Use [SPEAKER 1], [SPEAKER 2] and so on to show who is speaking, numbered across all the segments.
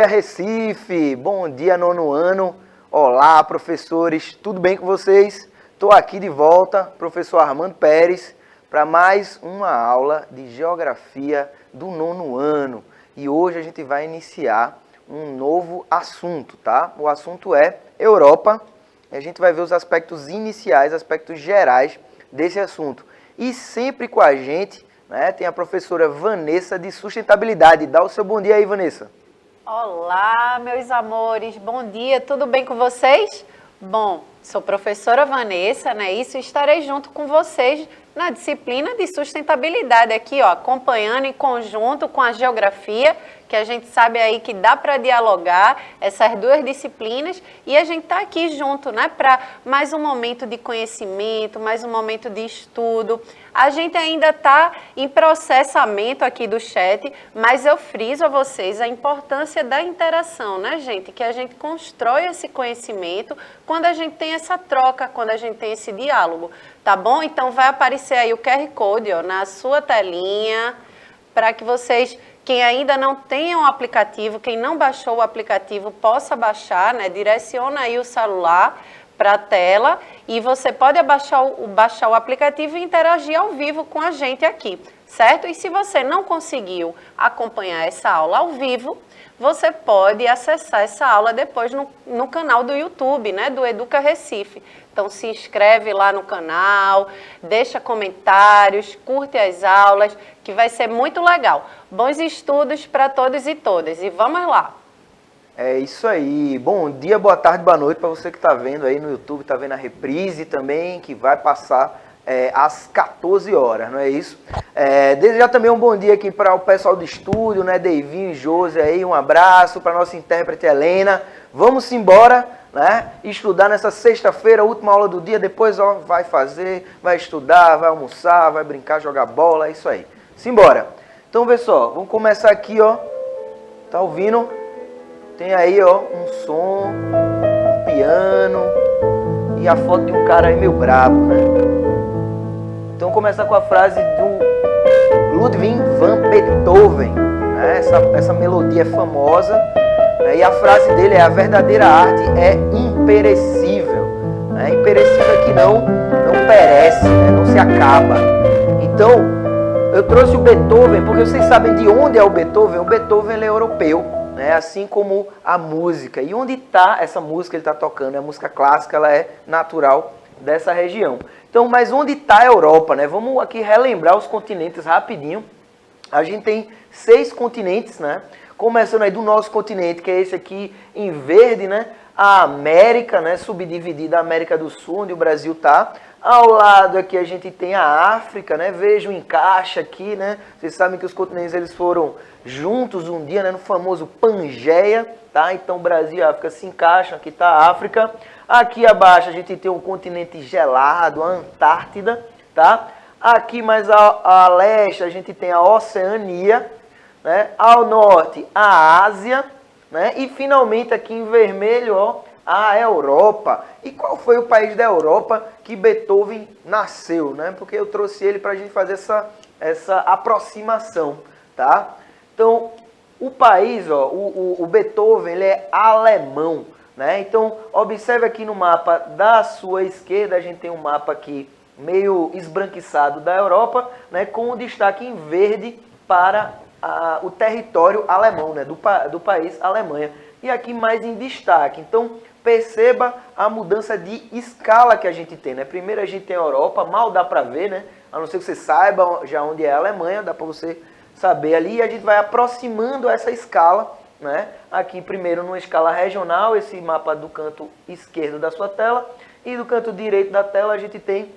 [SPEAKER 1] Recife, bom dia nono ano, olá professores, tudo bem com vocês? Estou aqui de volta, professor Armando Pérez, para mais uma aula de Geografia do nono ano. E hoje a gente vai iniciar um novo assunto, tá? O assunto é Europa, e a gente vai ver os aspectos iniciais, aspectos gerais desse assunto. E sempre com a gente, né, tem a professora Vanessa de Sustentabilidade. Dá o seu bom dia aí, Vanessa.
[SPEAKER 2] Olá, meus amores, bom dia, tudo bem com vocês? Bom, sou professora Vanessa, né? Isso, estarei junto com vocês na disciplina de sustentabilidade aqui, ó, acompanhando em conjunto com a geografia, que a gente sabe aí que dá para dialogar essas duas disciplinas e a gente está aqui junto, né, para mais um momento de conhecimento, mais um momento de estudo. A gente ainda está em processamento aqui do chat, mas eu friso a vocês a importância da interação, né, gente? Que a gente constrói esse conhecimento quando a gente tem essa troca, quando a gente tem esse diálogo, tá bom? Então vai aparecer aí o QR Code, ó, na sua telinha, para que vocês, quem ainda não tem o aplicativo, quem não baixou o aplicativo, possa baixar, né? Direciona aí o celular para a tela e você pode baixar o aplicativo e interagir ao vivo com a gente aqui, certo? E se você não conseguiu acompanhar essa aula ao vivo, você pode acessar essa aula depois no canal do YouTube, né, do Educa Recife. Então se inscreve lá no canal, deixa comentários, curte as aulas, que vai ser muito legal. Bons estudos para todos e todas. E vamos lá!
[SPEAKER 1] É isso aí. Bom dia, boa tarde, boa noite para você que está vendo aí no YouTube, está vendo a reprise também, que vai passar às 14 horas, não é isso? Desejar também um bom dia aqui para o pessoal do estúdio, né, Deivinho e Josi aí, um abraço para a nossa intérprete Helena. Vamos embora, né, estudar nessa sexta-feira, última aula do dia, depois ó, vai fazer, vai estudar, vai almoçar, vai brincar, jogar bola, é isso aí. Simbora. Então, pessoal, vamos começar aqui, ó, tá ouvindo? Tem aí, ó, um som, um piano e a foto de um cara aí meio brabo, né? Então, começar com a frase do Ludwig van Beethoven, né? Essa melodia é famosa, né? E a frase dele é: a verdadeira arte é imperecível, né? Imperecível que não perece, né? Não se acaba. Então, eu trouxe o Beethoven porque vocês sabem de onde é o Beethoven. O Beethoven ele é europeu, né? Assim como a música. E onde está essa música que ele está tocando? É a música clássica, ela é natural dessa região. Então, mas onde está a Europa, né? Vamos aqui relembrar os continentes rapidinho. A gente tem 6 continentes, né? Começando aí do nosso continente, que é esse aqui em verde, né? A América, né? Subdividida a América do Sul, onde o Brasil está. Ao lado aqui a gente tem a África, né? Veja o encaixe aqui, né? Vocês sabem que os continentes eles foram juntos um dia, né? No famoso Pangeia, tá? Então Brasil e África se encaixam, aqui está a África. Aqui abaixo a gente tem um continente gelado, a Antártida, tá? Aqui mais a leste a gente tem a Oceania, né? Ao norte a Ásia, né? E finalmente aqui em vermelho, ó, a Europa. E qual foi o país da Europa que Beethoven nasceu, né? Porque eu trouxe ele para a gente fazer essa aproximação, tá? Então, o país, ó, o Beethoven, ele é alemão, né? Então, observe aqui no mapa da sua esquerda, a gente tem um mapa aqui meio esbranquiçado da Europa, né? Com o destaque em verde para o território alemão, né? Do país Alemanha. E aqui mais em destaque. Então, perceba a mudança de escala que a gente tem, né? Primeiro a gente tem a Europa, mal dá para ver, né? A não ser que você saiba já onde é a Alemanha, dá para você saber ali. E a gente vai aproximando essa escala, né? Aqui primeiro numa escala regional, esse mapa do canto esquerdo da sua tela. E do canto direito da tela a gente tem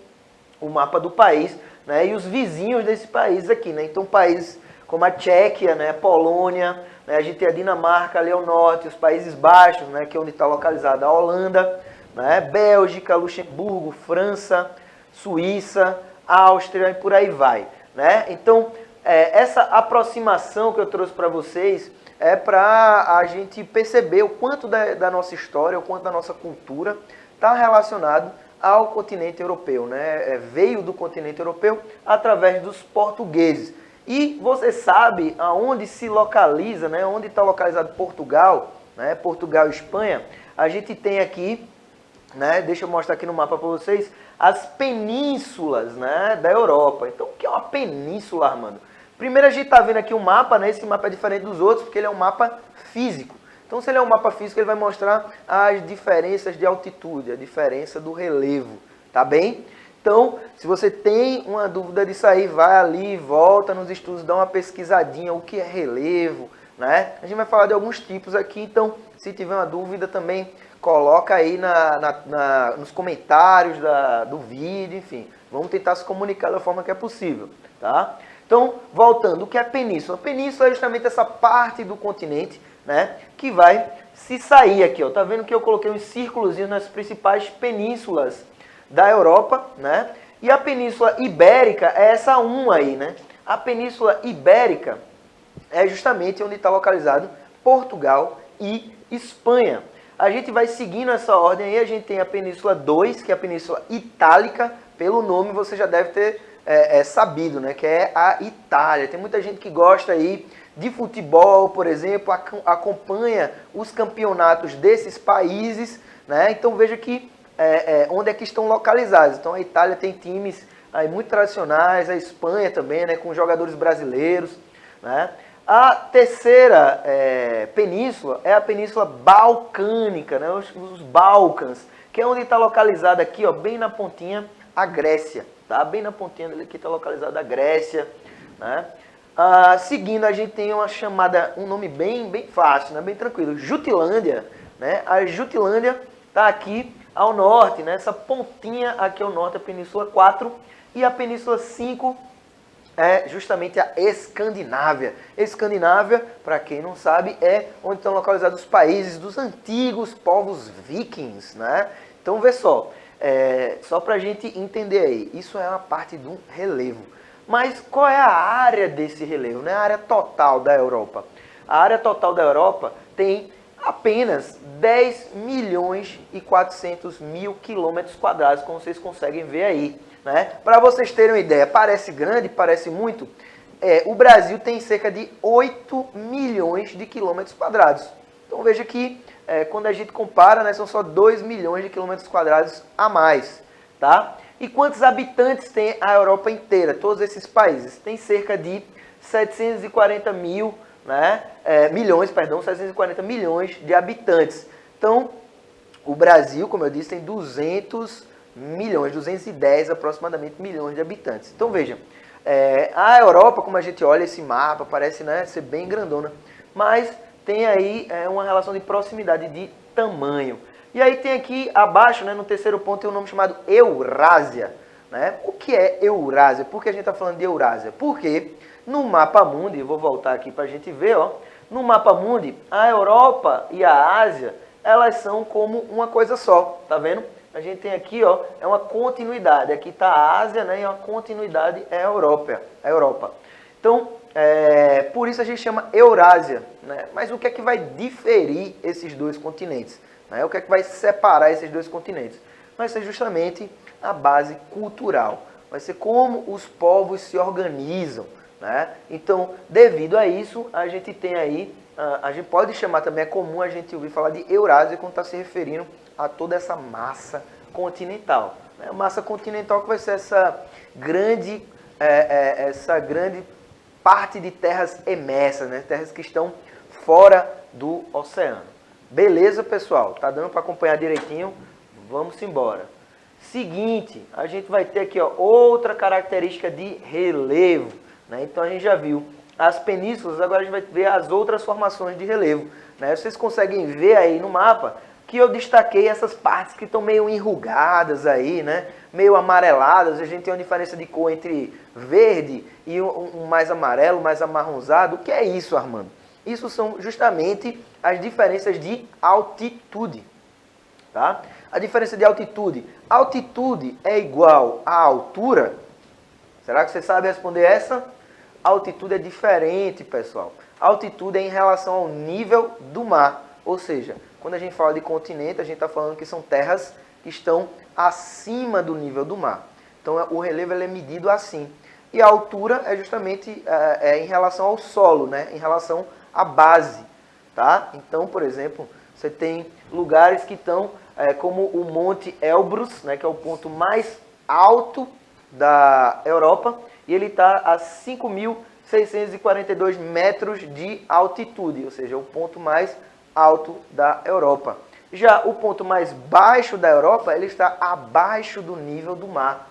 [SPEAKER 1] o mapa do país, né? E os vizinhos desse país aqui, né? Então países como a Tchequia, né? Polônia, né? A gente tem a Dinamarca ali ao norte, os Países Baixos, né? Que é onde está localizada a Holanda, né? Bélgica, Luxemburgo, França, Suíça, Áustria e por aí vai, né? Então, essa aproximação que eu trouxe para vocês é para a gente perceber o quanto da nossa história, o quanto da nossa cultura está relacionado ao continente europeu, né? Veio do continente europeu através dos portugueses. E você sabe aonde se localiza, né? Onde está localizado Portugal, né? Portugal e Espanha. A gente tem aqui, né? Deixa eu mostrar aqui no mapa para vocês, as penínsulas, né? Da Europa. Então, o que é uma península, Armando? Primeiro a gente está vendo aqui um mapa, né? Esse mapa é diferente dos outros porque ele é um mapa físico. Então, se ele é um mapa físico, ele vai mostrar as diferenças de altitude, a diferença do relevo, tá bem? Então, se você tem uma dúvida disso aí, vai ali, volta nos estudos, dá uma pesquisadinha, o que é relevo, né? A gente vai falar de alguns tipos aqui, então, se tiver uma dúvida também, coloca aí nos comentários do vídeo, enfim. Vamos tentar se comunicar da forma que é possível, tá? Então, voltando, o que é península? Península é justamente essa parte do continente, né, que vai se sair aqui, ó. Tá vendo que eu coloquei uns círculos nas principais penínsulas da Europa, né? E a Península Ibérica é essa aí, né? A Península Ibérica é justamente onde está localizado Portugal e Espanha. A gente vai seguindo essa ordem aí, a gente tem a Península 2, que é a Península Itálica, pelo nome você já deve ter sabido, né? Que é a Itália. Tem muita gente que gosta aí de futebol, por exemplo, acompanha os campeonatos desses países, né? Então veja que onde é que estão localizados. Então a Itália tem times aí muito tradicionais, a Espanha também, né? Com jogadores brasileiros, né? A terceira península é a Península Balcânica, né? Os Balcãs, que é onde está localizada aqui, ó, bem na pontinha, a Grécia, tá? Bem na pontinha aqui está localizada a Grécia, né? Seguindo, a gente tem um nome bem fácil, né? Bem tranquilo, Jutlândia, né? A Jutlândia está aqui ao norte, né? Essa pontinha aqui ao norte, a Península 4, e a Península 5 é justamente a Escandinávia. Escandinávia, para quem não sabe, é onde estão localizados os países dos antigos povos vikings, né? Então, vê só para a gente entender aí, isso é uma parte do relevo. Mas qual é a área desse relevo? Né? A área total da Europa. A área total da Europa tem apenas 10 milhões e 400 mil quilômetros quadrados, como vocês conseguem ver aí, né? Para vocês terem uma ideia, parece grande, parece muito. O Brasil tem cerca de 8 milhões de quilômetros quadrados. Então veja que quando a gente compara, né, são só 2 milhões de quilômetros quadrados a mais, tá? E quantos habitantes tem a Europa inteira? Todos esses países tem cerca de 740 mil, né, milhões, perdão, 740 milhões de habitantes. Então, o Brasil, como eu disse, tem 200 milhões, 210 aproximadamente milhões de habitantes. Então, veja, a Europa, como a gente olha esse mapa, parece, né, ser bem grandona, mas tem aí uma relação de proximidade de tamanho. E aí tem aqui abaixo, né, no terceiro ponto, tem um nome chamado Eurásia, né? O que é Eurásia? Por que a gente está falando de Eurásia? Porque no mapa mundi, vou voltar aqui para a gente ver, ó, no mapa mundi, a Europa e a Ásia, elas são como uma coisa só, tá vendo? A gente tem aqui, ó, é uma continuidade. Aqui está a Ásia, né, e a continuidade é a Europa. Então, por isso a gente chama Eurásia, né? Mas o que é que vai diferir esses dois continentes? Né? O que é que vai separar esses dois continentes? Vai ser justamente a base cultural. Vai ser como os povos se organizam, né? Então, devido a isso, a gente tem aí, a gente pode chamar também, é comum a gente ouvir falar de Eurásia quando está se referindo a toda essa massa continental. Né? A massa continental que vai ser essa grande parte de terras emersas, né? Terras que estão fora do oceano. Beleza, pessoal? Tá dando para acompanhar direitinho? Vamos embora. Seguinte, a gente vai ter aqui, ó, outra característica de relevo, né? Então a gente já viu as penínsulas, agora a gente vai ver as outras formações de relevo, né? Vocês conseguem ver aí no mapa que eu destaquei essas partes que estão meio enrugadas aí, né? Meio amareladas. A gente tem uma diferença de cor entre verde e um mais amarelo, mais amarronzado. O que é isso, Armando? Isso são justamente as diferenças de altitude, tá? A diferença de altitude. Altitude é igual a altura? Será que você sabe responder essa? Altitude é diferente, pessoal. Altitude é em relação ao nível do mar. Ou seja, quando a gente fala de continente, a gente está falando que são terras que estão acima do nível do mar. Então, o relevo ele é medido assim. e a altura é justamente em relação ao solo, né? Em relação à base, tá? Então, por exemplo, você tem lugares que estão como o Monte Elbrus, né? Que é o ponto mais alto da Europa, e ele está a 5.642 metros de altitude, ou seja, o ponto mais alto da Europa. Já o ponto mais baixo da Europa, ele está abaixo do nível do mar,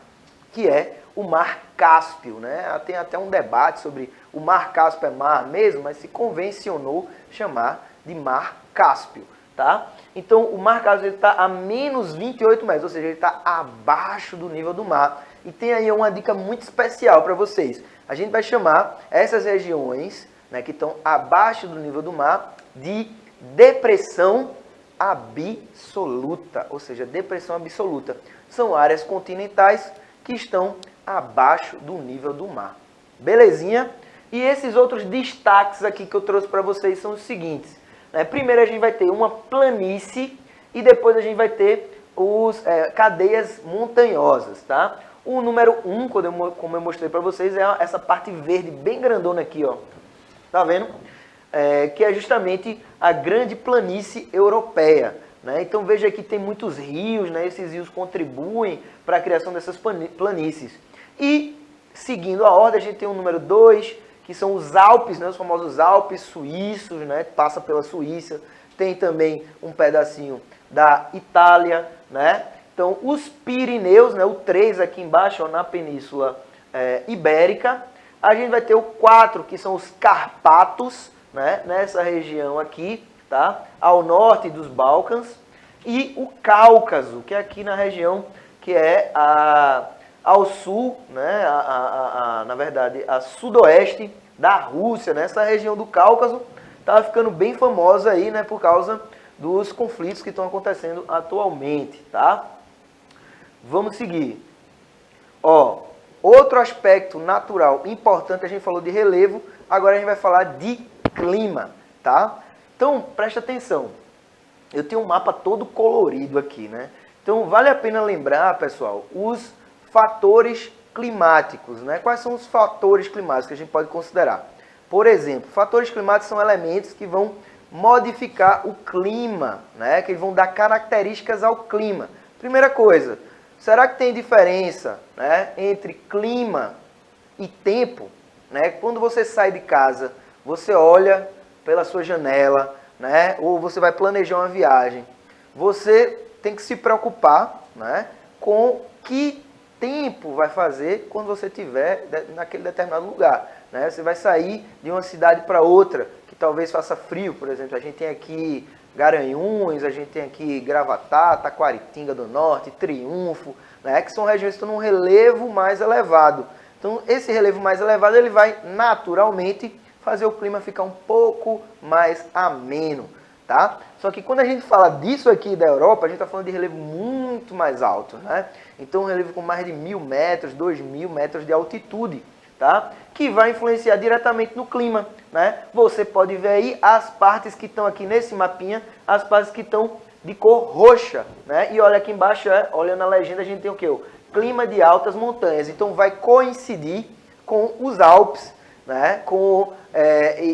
[SPEAKER 1] que é o Mar Cáspio, né? Tem até um debate sobre o Mar Cáspio é mar mesmo, mas se convencionou chamar de Mar Cáspio, tá? Então, o Mar Cáspio está a menos 28 metros, ou seja, ele está abaixo do nível do mar. E tem aí uma dica muito especial para vocês. A gente vai chamar essas regiões, né, que estão abaixo do nível do mar de depressão absoluta, ou seja, depressão absoluta. São áreas continentais que estão abaixo do nível do mar. Belezinha? E esses outros destaques aqui que eu trouxe para vocês são os seguintes. Primeiro a gente vai ter uma planície e depois a gente vai ter os cadeias montanhosas, tá? O número 1, como eu mostrei para vocês, é essa parte verde bem grandona aqui, ó. Tá vendo? Que é justamente a grande planície europeia, né? Então veja que tem muitos rios, né? Esses rios contribuem para a criação dessas planícies. E, seguindo a ordem, a gente tem o número 2, que são os Alpes, né? Os famosos Alpes suíços, né? Passa pela Suíça. Tem também um pedacinho da Itália, né? Então, os Pirineus, né? O 3 aqui embaixo, ó, na Península Ibérica. A gente vai ter o 4, que são os Carpatos, né? Nessa região aqui, tá? Ao norte dos Balcãs. E o Cáucaso, que é aqui na região que é ao sul, né? Na verdade, a sudoeste da Rússia, né? Essa região do Cáucaso está ficando bem famosa aí, né? Por causa dos conflitos que estão acontecendo atualmente, tá? Vamos seguir. Ó, outro aspecto natural importante, a gente falou de relevo, agora a gente vai falar de clima, tá? Então, presta atenção. Eu tenho um mapa todo colorido aqui, né? Então, vale a pena lembrar, pessoal, os fatores climáticos, né? Quais são os fatores climáticos que a gente pode considerar? Por exemplo, fatores climáticos são elementos que vão modificar o clima, né? Que vão dar características ao clima. Primeira coisa, será que tem diferença, né, entre clima e tempo? Né? Quando você sai de casa, você olha pela sua janela, né, ou você vai planejar uma viagem, você tem que se preocupar, né, com que tempo vai fazer quando você estiver naquele determinado lugar. Né? Você vai sair de uma cidade para outra, que talvez faça frio, por exemplo. A gente tem aqui Garanhuns, a gente tem aqui Gravatá, Taquaritinga do Norte, Triunfo, né, que são regiões que estão num relevo mais elevado. Então, esse relevo mais elevado, ele vai naturalmente fazer o clima ficar um pouco mais ameno, tá? Só que quando a gente fala disso aqui da Europa, a gente está falando de relevo muito mais alto, né? Então, um relevo com mais de 1.000 metros, 2.000 metros de altitude, tá? Que vai influenciar diretamente no clima, né? Você pode ver aí as partes que estão aqui nesse mapinha, as partes que estão de cor roxa, né? E olha aqui embaixo, olha na legenda, a gente tem o quê? O clima de altas montanhas. Então vai coincidir com os Alpes, né? Com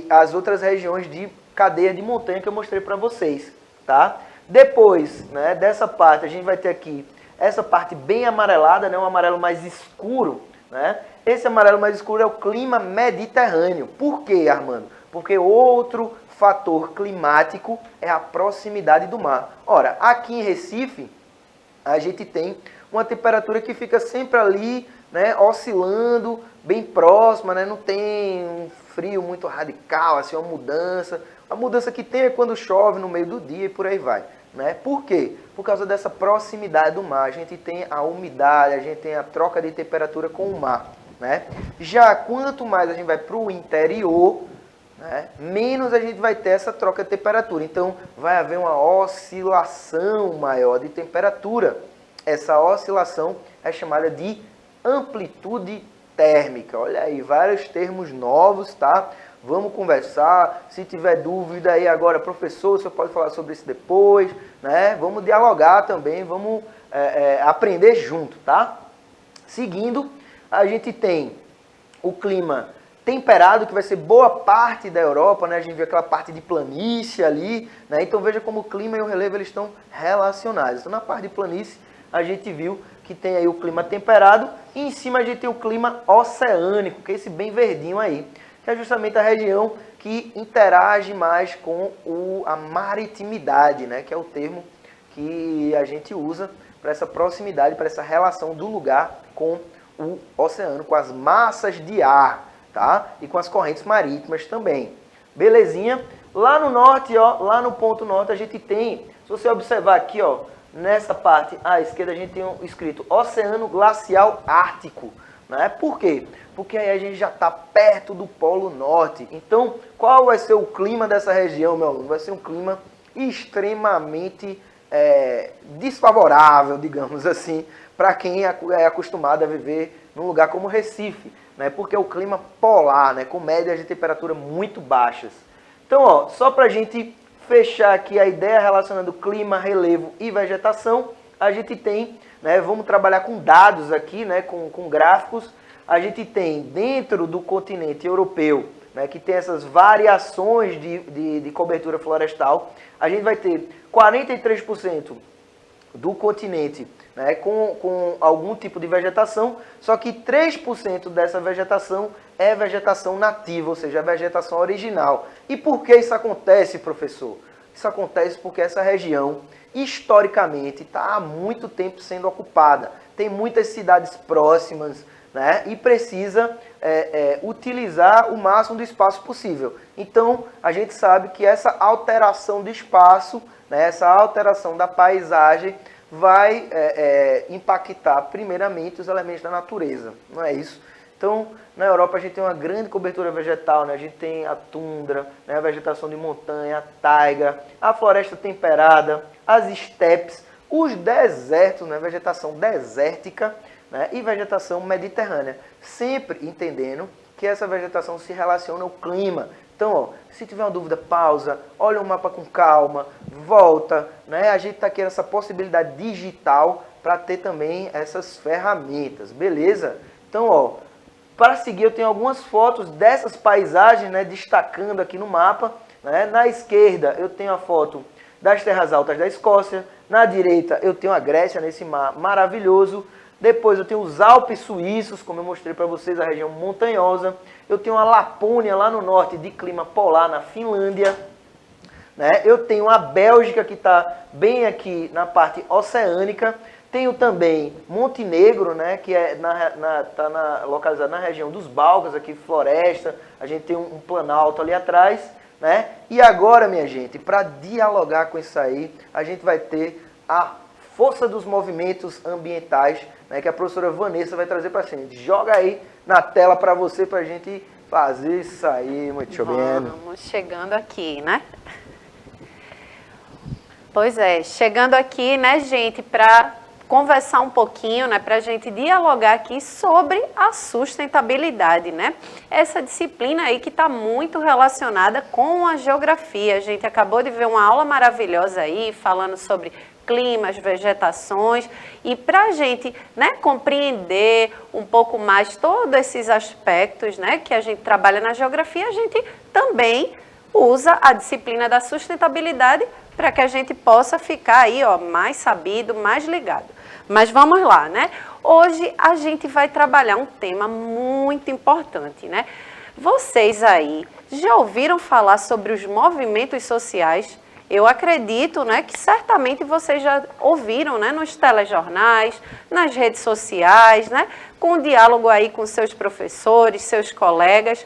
[SPEAKER 1] as outras regiões de cadeia de montanha que eu mostrei para vocês, tá? Depois, né, dessa parte, a gente vai ter aqui essa parte bem amarelada, né? Um amarelo mais escuro, né? Esse amarelo mais escuro é o clima mediterrâneo. Por quê, Armando? Porque outro fator climático é a proximidade do mar. Ora, aqui em Recife, a gente tem uma temperatura que fica sempre ali, né, oscilando, bem próxima, né? Não tem um frio muito radical, assim, uma mudança. A mudança que tem é quando chove no meio do dia e por aí vai. Né? Por quê? Por causa dessa proximidade do mar. A gente tem a umidade, a gente tem a troca de temperatura com o mar. Né? Já quanto mais a gente vai para o interior, né, menos a gente vai ter essa troca de temperatura. Então, vai haver uma oscilação maior de temperatura. Essa oscilação é chamada de amplitude térmica. Olha aí, vários termos novos, tá? Vamos conversar. Se tiver dúvida aí agora, professor, você pode falar sobre isso depois, né? Vamos dialogar também, vamos aprender junto, tá? Seguindo, a gente tem o clima temperado, que vai ser boa parte da Europa, né? A gente vê aquela parte de planície ali, né? Então veja como o clima e o relevo eles estão relacionados. Então na parte de planície a gente viu que tem aí o clima temperado e em cima a gente tem o clima oceânico, que é esse bem verdinho aí, que é justamente a região que interage mais com a maritimidade, né? Que é o termo que a gente usa para essa proximidade, para essa relação do lugar com o oceano, com as massas de ar, tá? E com as correntes marítimas também. Belezinha? Lá no norte, ó, lá no ponto norte, a gente tem, se você observar aqui, ó, nessa parte à esquerda, a gente tem escrito Oceano Glacial Ártico, né? Por quê? Porque aí a gente já está perto do Polo Norte. Então, qual vai ser o clima dessa região, meu aluno? Vai ser um clima extremamente desfavorável, digamos assim, para quem é acostumado a viver num lugar como Recife, né? Porque é o clima polar, né? Com médias de temperatura muito baixas. Então, ó, só para a gente fechar aqui a ideia relacionando clima, relevo e vegetação, a gente tem, né? Vamos trabalhar com dados aqui, né? Com gráficos. A gente tem dentro do continente europeu, né? Que tem essas variações de cobertura florestal. A gente vai ter 43% do continente, né, com algum tipo de vegetação, só que 3% dessa vegetação é vegetação nativa, ou seja, a vegetação original. E por que isso acontece, professor? Isso acontece porque essa região, historicamente, está há muito tempo sendo ocupada. Tem muitas cidades próximas, né, e precisa utilizar o máximo do espaço possível. Então, a gente sabe que essa alteração de espaço, né, essa alteração da paisagem vai impactar primeiramente os elementos da natureza, não é isso? Então, na Europa a gente tem uma grande cobertura vegetal, né? A gente tem a tundra, né? A vegetação de montanha, a taiga, a floresta temperada, as estepes, os desertos, né? Vegetação desértica, né? E vegetação mediterrânea, sempre entendendo que essa vegetação se relaciona ao clima. Então, ó, se tiver uma dúvida, pausa, olha o mapa com calma, volta, né? A gente está aqui nessa possibilidade digital para ter também essas ferramentas, beleza? Então, ó, para seguir eu tenho algumas fotos dessas paisagens, né, destacando aqui no mapa, né? Na esquerda eu tenho a foto das terras altas da Escócia, na direita eu tenho a Grécia nesse mar maravilhoso. Depois eu tenho os Alpes suíços, como eu mostrei para vocês, a região montanhosa. Eu tenho a Lapônia lá no norte, de clima polar, na Finlândia. Né? Eu tenho a Bélgica, que está bem aqui na parte oceânica. Tenho também Montenegro, né? Que está localizado na região dos Balcãs, aqui floresta. A gente tem um planalto ali atrás. Né? E agora, minha gente, para dialogar com isso aí, a gente vai ter a força dos movimentos ambientais, né, que a professora Vanessa vai trazer para a gente. Joga aí na tela para você, para a gente fazer isso aí. Muito bem.
[SPEAKER 2] Vamos chegando aqui, né? Pois é, chegando aqui, né, gente, para conversar um pouquinho, né, para a gente dialogar aqui sobre a sustentabilidade, né? Essa disciplina aí que está muito relacionada com a geografia. A gente acabou de ver uma aula maravilhosa aí, falando sobre climas, vegetações, e para a gente, né, compreender um pouco mais todos esses aspectos, né, que a gente trabalha na geografia, a gente também usa a disciplina da sustentabilidade para que a gente possa ficar aí, ó, mais sabido, mais ligado. Mas vamos lá, né? Hoje a gente vai trabalhar um tema muito importante, né? Vocês aí já ouviram falar sobre os movimentos sociais? Eu acredito, né, que certamente vocês já ouviram, né, nos telejornais, nas redes sociais, né, com o diálogo aí com seus professores, seus colegas.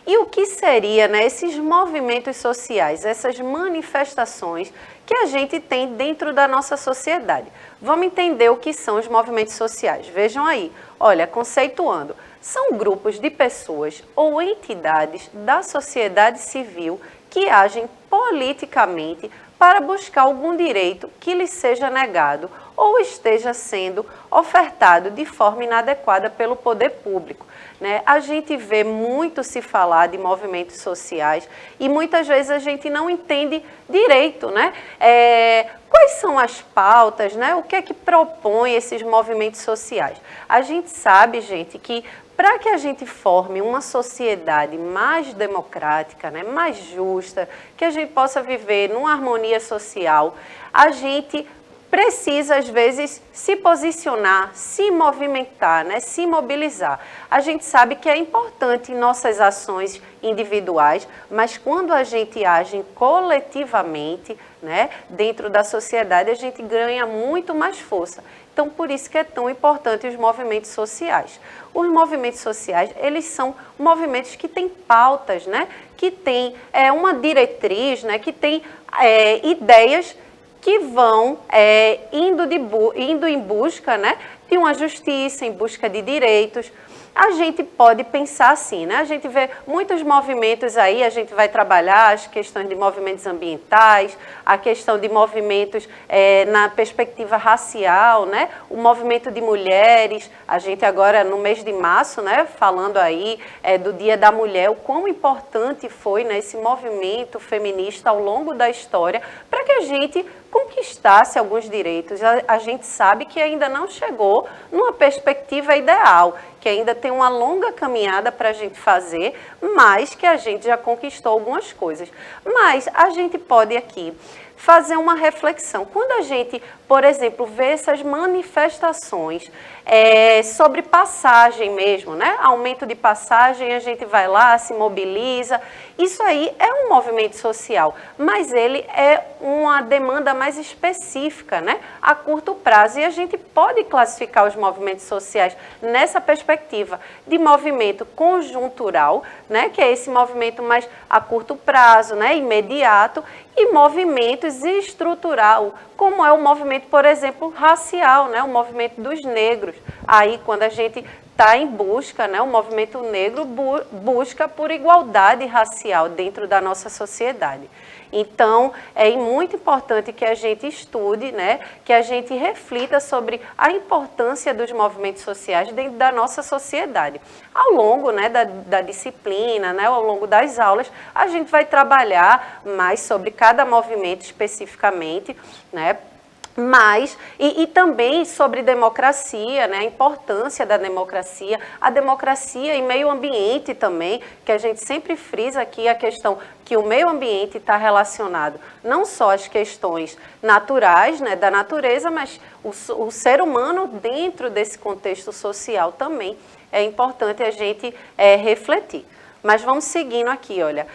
[SPEAKER 2] E o que seria, né, esses movimentos sociais, essas manifestações que a gente tem dentro da nossa sociedade? Vamos entender o que são os movimentos sociais. Vejam aí, olha, conceituando, são grupos de pessoas ou entidades da sociedade civil que agem politicamente para buscar algum direito que lhes seja negado ou esteja sendo ofertado de forma inadequada pelo poder público. Né? A gente vê muito se falar de movimentos sociais e muitas vezes a gente não entende direito, né? Quais são as pautas, né? O que é que propõe esses movimentos sociais? A gente sabe, gente, que para que a gente forme uma sociedade mais democrática, né, mais justa, que a gente possa viver numa harmonia social, a gente precisa, às vezes, se posicionar, se movimentar, né, se mobilizar. A gente sabe que é importante em nossas ações individuais, mas quando a gente age coletivamente, né, dentro da sociedade, a gente ganha muito mais força. Então, por isso que é tão importante os movimentos sociais. Os movimentos sociais, eles são movimentos que têm pautas, né? Que têm uma diretriz, né? Que têm ideias que vão indo em busca, né? De uma justiça, em busca de direitos. A gente pode pensar assim, né? A gente vê muitos movimentos aí, a gente vai trabalhar as questões de movimentos ambientais, a questão de movimentos na perspectiva racial, né? O movimento de mulheres, a gente agora no mês de março, né? Falando aí do Dia da Mulher, o quão importante foi, né, esse movimento feminista ao longo da história para que a gente conquistasse alguns direitos. A gente sabe que ainda não chegou numa perspectiva ideal, que ainda tem uma longa caminhada para a gente fazer, mas que a gente já conquistou algumas coisas. Mas a gente pode aqui fazer uma reflexão. Quando a gente, por exemplo, vê essas manifestações sobre passagem mesmo, né? Aumento de passagem, a gente vai lá, se mobiliza. Isso aí é um movimento social, mas ele é uma demanda mais específica, né? A curto prazo. E a gente pode classificar os movimentos sociais nessa perspectiva de movimento conjuntural, né? Que é esse movimento mais a curto prazo, né? Imediato, e movimentos estrutural, como é o movimento, por exemplo, racial, né? O movimento dos negros. Aí, quando a gente está em busca, né? O movimento negro busca por igualdade racial dentro da nossa sociedade. Então, é muito importante que a gente estude, né? Que a gente reflita sobre a importância dos movimentos sociais dentro da nossa sociedade. Ao longo, né, da disciplina, né, ao longo das aulas, a gente vai trabalhar mais sobre cada movimento especificamente, né? Mas, e também sobre democracia, né, a importância da democracia, a democracia e meio ambiente também, que a gente sempre frisa aqui a questão que o meio ambiente está relacionado não só às questões naturais, né, da natureza, mas o ser humano dentro desse contexto social também é importante a gente refletir. Mas vamos seguindo aqui, olha.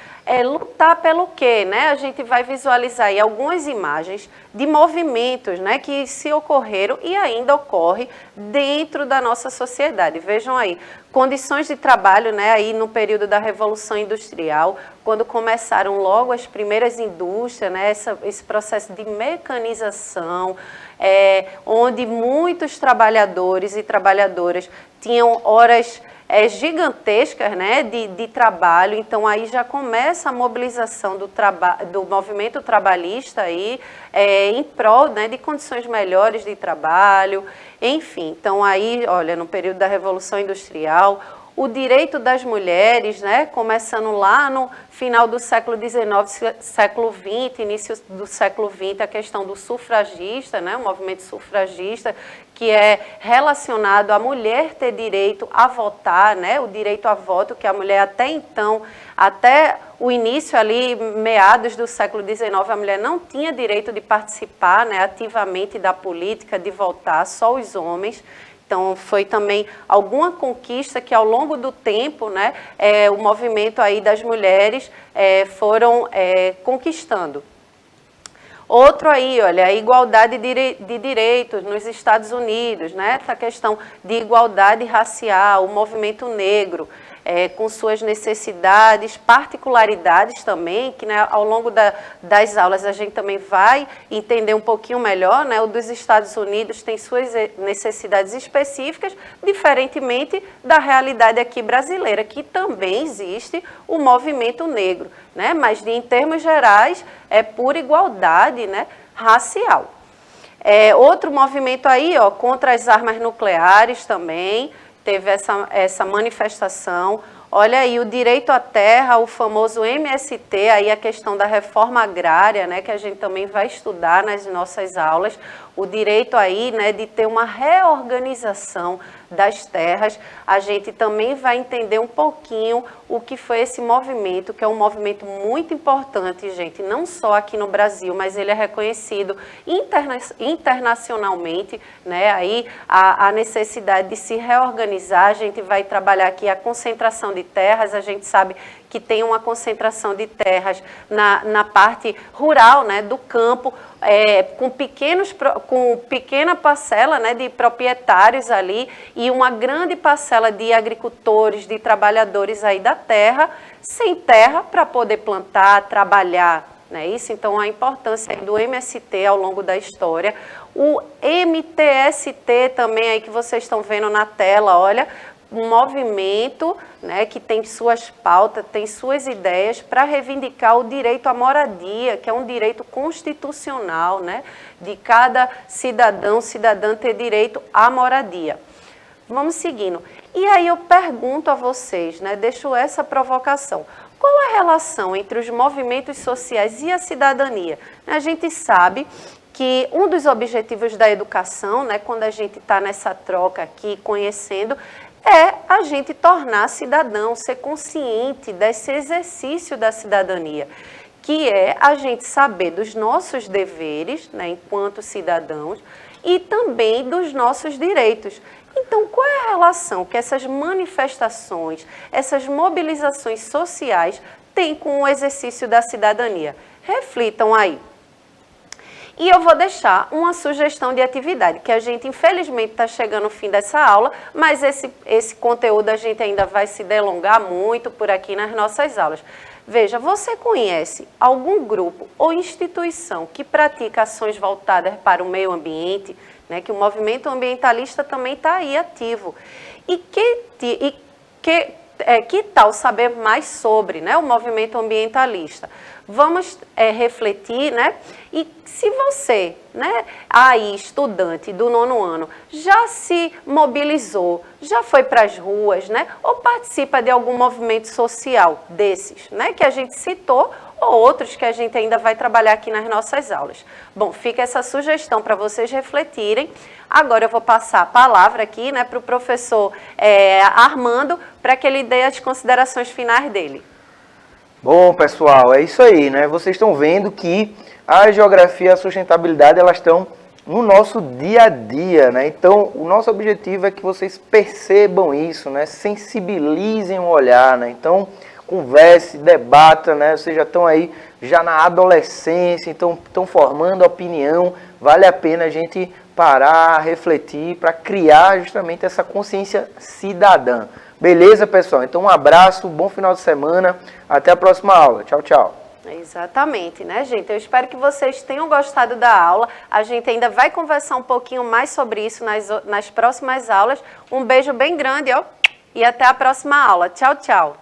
[SPEAKER 2] Lutar pelo quê, né? A gente vai visualizar aí algumas imagens de movimentos, né, que se ocorreram e ainda ocorre dentro da nossa sociedade. Vejam aí, condições de trabalho, né, aí no período da Revolução Industrial, quando começaram logo as primeiras indústrias, né, esse processo de mecanização, onde muitos trabalhadores e trabalhadoras tinham horas gigantescas, né, de trabalho. Então aí já começa a mobilização do movimento trabalhista aí, em prol, né, de condições melhores de trabalho, enfim. Então aí, olha, no período da Revolução Industrial, o direito das mulheres, né, começando lá no final do século XIX, século XX, início do século XX, a questão do sufragista, né, o movimento sufragista, que é relacionado à mulher ter direito a votar, né, o direito a voto, que a mulher até então, até o início ali, meados do século XIX, a mulher não tinha direito de participar, né, ativamente da política, de votar, só os homens. Então, foi também alguma conquista que, ao longo do tempo, né, o movimento aí das mulheres foram conquistando. Outro aí, olha, a igualdade de direitos nos Estados Unidos, né, essa questão de igualdade racial, o movimento negro, com suas necessidades, particularidades também, que, né, ao longo das aulas a gente também vai entender um pouquinho melhor, né, o dos Estados Unidos tem suas necessidades específicas, diferentemente da realidade aqui brasileira, que também existe o movimento negro, né, mas em termos gerais é por igualdade, né, racial. Outro movimento aí, ó, contra as armas nucleares também, teve essa manifestação. Olha aí, o direito à terra, o famoso MST, aí a questão da reforma agrária, né, que a gente também vai estudar nas nossas aulas. o direito aí, né, de ter uma reorganização das terras. A gente também vai entender um pouquinho o que foi esse movimento, que é um movimento muito importante, gente, não só aqui no Brasil, mas ele é reconhecido internacionalmente, né? Aí a necessidade de se reorganizar. A gente vai trabalhar aqui a concentração de terras. A gente sabe que tem uma concentração de terras na parte rural, né, do campo, com pequena parcela, né, de proprietários ali e uma grande parcela de agricultores, de trabalhadores aí da terra, sem terra para poder plantar, trabalhar, né, isso. Então a importância aí do MST ao longo da história. O MTST também aí que vocês estão vendo na tela, olha, um movimento, né, que tem suas pautas, tem suas ideias para reivindicar o direito à moradia, que é um direito constitucional, né, de cada cidadã ter direito à moradia. Vamos seguindo. E aí eu pergunto a vocês, né, deixo essa provocação. Qual a relação entre os movimentos sociais e a cidadania? A gente sabe que um dos objetivos da educação, né, quando a gente está nessa troca aqui, conhecendo, é a gente tornar cidadão, ser consciente desse exercício da cidadania, que é a gente saber dos nossos deveres, né, enquanto cidadãos, e também dos nossos direitos. Então, qual é a relação que essas manifestações, essas mobilizações sociais têm com o exercício da cidadania? Reflitam aí. E eu vou deixar uma sugestão de atividade, que a gente infelizmente está chegando ao fim dessa aula, mas esse conteúdo a gente ainda vai se delongar muito por aqui nas nossas aulas. Veja, você conhece algum grupo ou instituição que pratica ações voltadas para o meio ambiente, né, que o movimento ambientalista também está aí ativo? E que tal saber mais sobre, né, o movimento ambientalista? Vamos refletir, né? E se você, né, aí estudante do 9º ano, já se mobilizou, já foi para as ruas, né, ou participa de algum movimento social desses, né, que a gente citou, ou outros que a gente ainda vai trabalhar aqui nas nossas aulas. Bom, fica essa sugestão para vocês refletirem. Agora eu vou passar a palavra aqui, né, para o professor Armando, para que ele dê as considerações finais dele.
[SPEAKER 1] Bom, pessoal, é isso aí, né? Vocês estão vendo que a geografia e a sustentabilidade, elas estão no nosso dia a dia, né? Então, o nosso objetivo é que vocês percebam isso, né? Sensibilizem o olhar, né? Então, converse, debata, né? Vocês já estão aí, já na adolescência, então estão formando opinião. Vale a pena a gente parar, refletir, para criar justamente essa consciência cidadã. Beleza, pessoal? Então, um abraço, bom final de semana. Até a próxima aula. Tchau, tchau.
[SPEAKER 2] Exatamente, né, gente? Eu espero que vocês tenham gostado da aula. A gente ainda vai conversar um pouquinho mais sobre isso nas próximas aulas. Um beijo bem grande, ó, e até a próxima aula. Tchau, tchau.